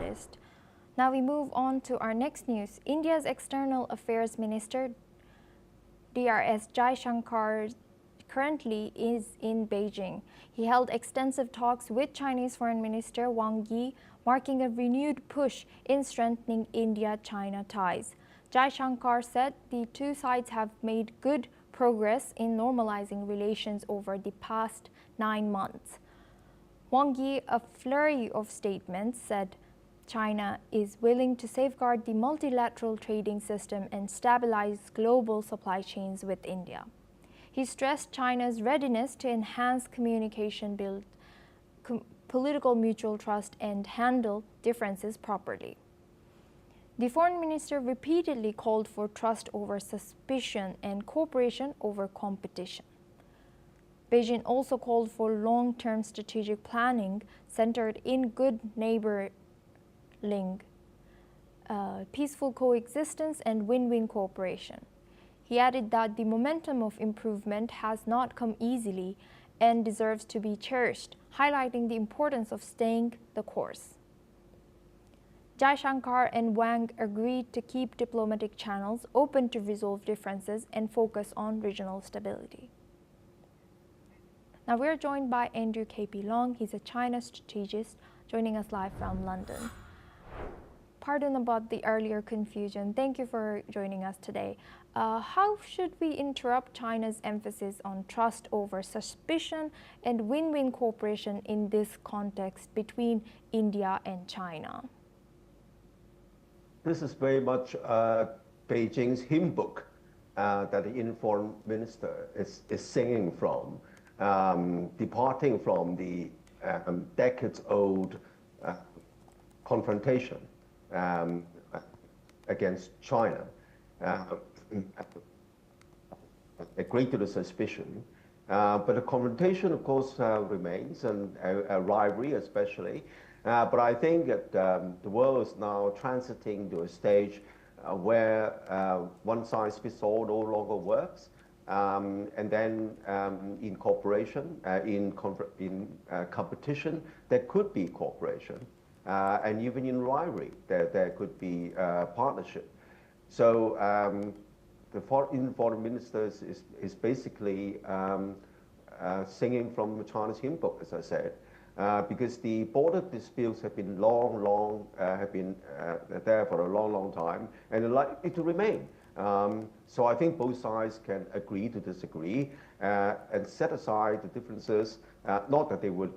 journalist. Now we move on to our next news. India's External Affairs Minister, Drs. Jaishankar, currently is in Beijing. He held extensive talks with Chinese Foreign Minister Wang, marking a renewed push in strengthening India-China ties. Jaishankar said the two sides have made good progress in normalizing relations over the past 9 months. Wang Yi, a flurry of statements, said China is willing to safeguard the multilateral trading system and stabilize global supply chains with India. He stressed China's readiness to enhance communication, build political mutual trust, and handle differences properly. The foreign minister repeatedly called for trust over suspicion and cooperation over competition. Beijing also called for long-term strategic planning centered in good neighboring, peaceful coexistence, and win-win cooperation. He added that the momentum of improvement has not come easily and deserves to be cherished, highlighting the importance of staying the course. Jaishankar and Wang agreed to keep diplomatic channels open to resolve differences and focus on regional stability. Now we're joined by Andrew K.P. Long. He's a China strategist joining us live from London. Pardon about the earlier confusion. Thank you for joining us today. How should we interrupt China's emphasis on trust over suspicion and win-win cooperation in this context between India and China? This is very much Beijing's hymn book that the Indian foreign minister is singing from, departing from the decades-old confrontation against China. A great deal of suspicion, but the confrontation, of course, remains, and a rivalry especially. But I think that the world is now transiting to a stage where one size fits all no longer works, and then in cooperation, in competition, there could be cooperation, and even in rivalry, there could be partnership. So the Indian foreign minister is basically singing from China's hymn book, as I said, because the border disputes have been there for a long time, and are likely to remain. So I think both sides can agree to disagree and set aside the differences, not that they would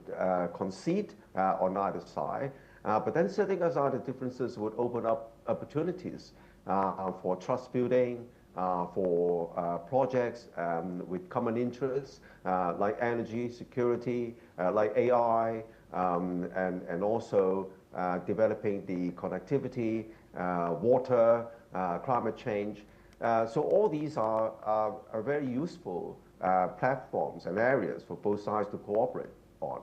concede on either side, but then setting aside the differences would open up opportunities for trust building, for projects with common interests like energy security, like AI, and also developing the connectivity, water, climate change. So all these are very useful platforms and areas for both sides to cooperate on.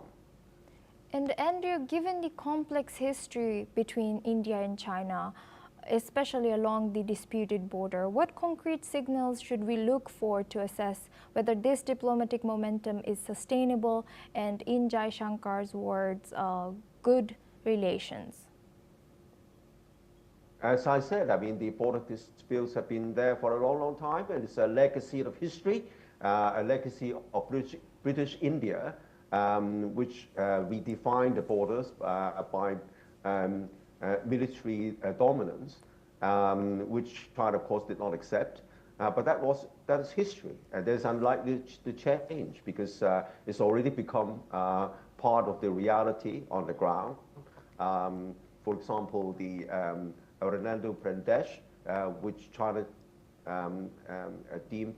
And Andrew, given the complex history between India and China, especially along the disputed border, what concrete signals should we look for to assess whether this diplomatic momentum is sustainable and, in Jaishankar's words, good relations? As I said, I mean, the border disputes have been there for a long time, and it's a legacy of history, a legacy of British India, which redefined the borders by military dominance, which China, of course, did not accept. But that is history, and there's unlikely to change because it's already become part of the reality on the ground. For example, the Arunachal Pradesh, which China deemed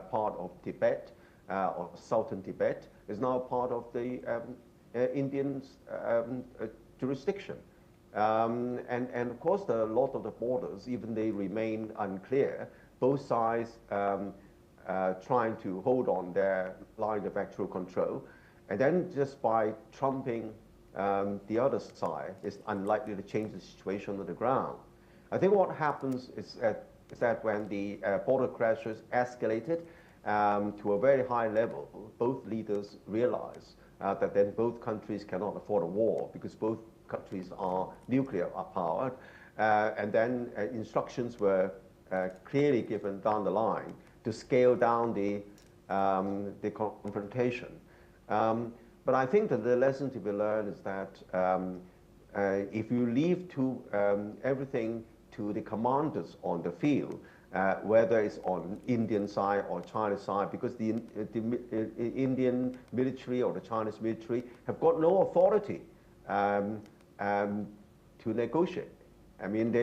part of Tibet, or Southern Tibet, is now part of the Indian jurisdiction. And of course, a lot of the borders, even they remain unclear, both sides trying to hold on their line of actual control. And then just by trumping the other side is unlikely to change the situation on the ground. I think what happens is that when the border clashes escalated to a very high level, both leaders realize that then both countries cannot afford a war because both countries are nuclear powered. And then instructions were clearly given down the line to scale down the confrontation. But I think that the lesson to be learned is that if you leave everything to the commanders on the field, whether it's on Indian side or Chinese side, because the Indian military or the Chinese military have got no authority to negotiate. I mean,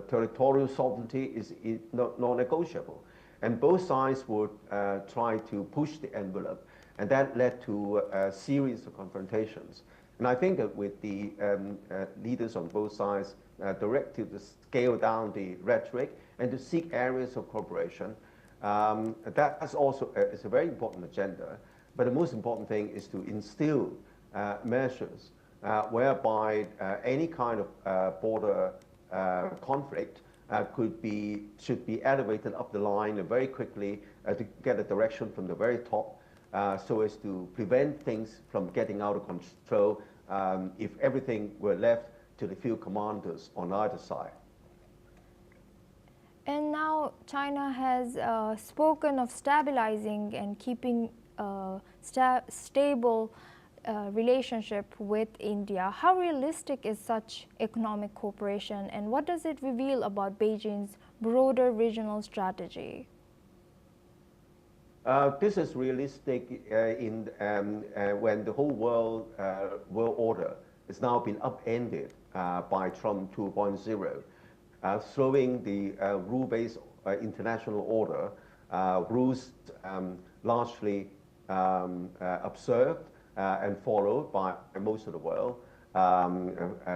territorial sovereignty is non-negotiable. And both sides would try to push the envelope, and that led to a series of confrontations. And I think that with the leaders on both sides directed to scale down the rhetoric and to seek areas of cooperation, that's also is a very important agenda. But the most important thing is to instill measures whereby any kind of border conflict should be elevated up the line very quickly to get a direction from the very top, so as to prevent things from getting out of control if everything were left to the field commanders on either side. And now China has spoken of stabilizing and keeping stable relationship with India. How realistic is such economic cooperation, and what does it reveal about Beijing's broader regional strategy? This is realistic when the whole world order has now been upended by Trump 2.0, throwing the rule-based international order, rules largely observed and followed by most of the world,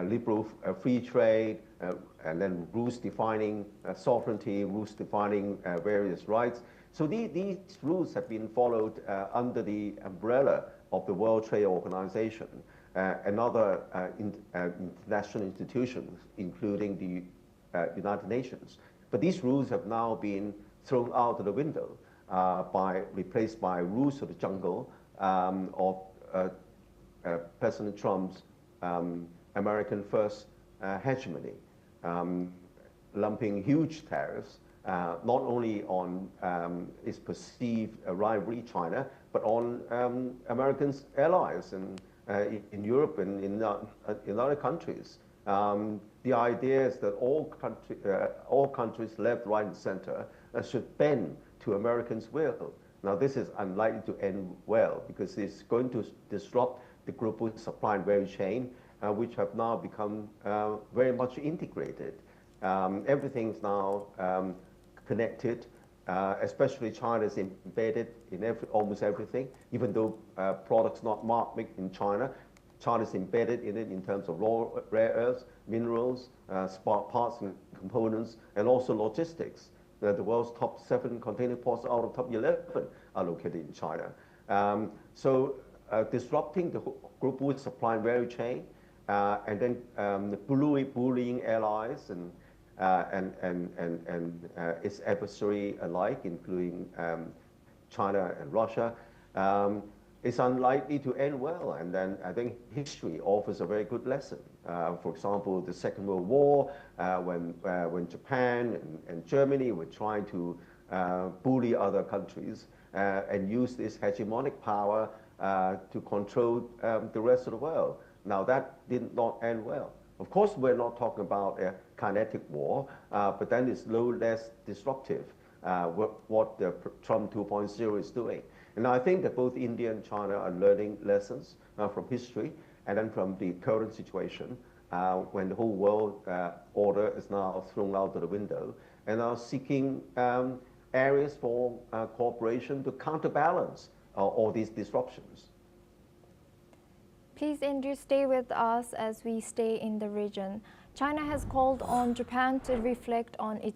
liberal free trade, and then rules defining sovereignty, rules defining various rights. So these rules have been followed under the umbrella of the World Trade Organization and other international institutions, including the United Nations. But these rules have now been thrown out of the window, replaced by rules of the jungle of President Trump's American first hegemony, lumping huge tariffs not only on its perceived rivalry China, but on Americans' allies in Europe and in other countries. The idea is that all countries, left, right, and center, should bend to Americans' will. Now, this is unlikely to end well because it's going to disrupt the global supply and value chain, which have now become very much integrated. Everything's now connected, especially China is embedded in almost everything, even though products not marked made in China. China's embedded in it in terms of rare earths, minerals, spark parts and components, and also logistics. The world's top 7 container ports out of top 11 are located in China. So disrupting the global supply and value chain, and then bullying allies and its adversary alike, including China and Russia, is unlikely to end well. And then I think history offers a very good lesson. For example, the Second World War, when Japan and Germany were trying to bully other countries and use this hegemonic power to control the rest of the world. Now that did not end well. Of course, we're not talking about a kinetic war, but then it's no less disruptive what the Trump 2.0 is doing. And I think that both India and China are learning lessons from history and then from the current situation when the whole world order is now thrown out of the window and are seeking areas for cooperation to counterbalance all these disruptions. Please, Andrew, stay with us as we stay in the region. China has called on Japan to reflect on its